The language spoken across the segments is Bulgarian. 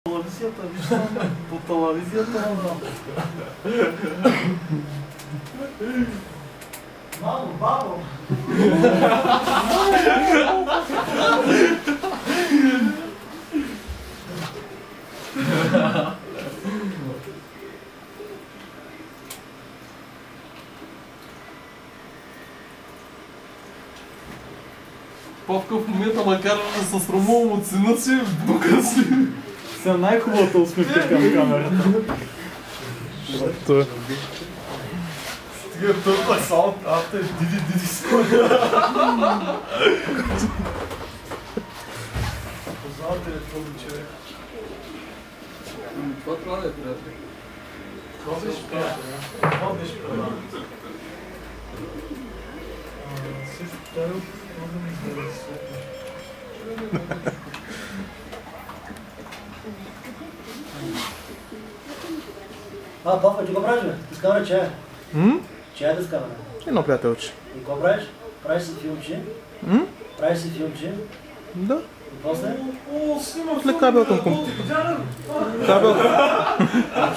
Телевизията, виж там, по телевизията. Мамо, бабо! Павка в момента ме кара да се срамувам от сина си, внука си. Сега най-хубавата усмивка към камерата. Стига търпа саунд, after диди склада. Познавате ли този човек? Това трябва да е приятел. Това беше приятел. Това беше приятел. Също той много ми изгледа. Папа, ти го правиш, бе? Ти скаваме чая. Чая да скаваме. Едно приятелче. И какво правиш? Правиш си филмче? Правиш си филмче? Да. И после? После кабел към компютър. Кабел.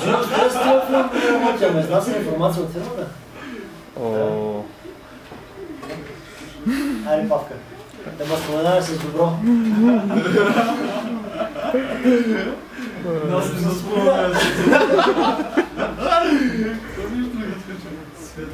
Живо, ще си това филм, тя ме изнася информация от фирмата. Айде, Павка. Да ме споменаваш с добро. Нас не заспомняме. Това ми е другата част. Свет.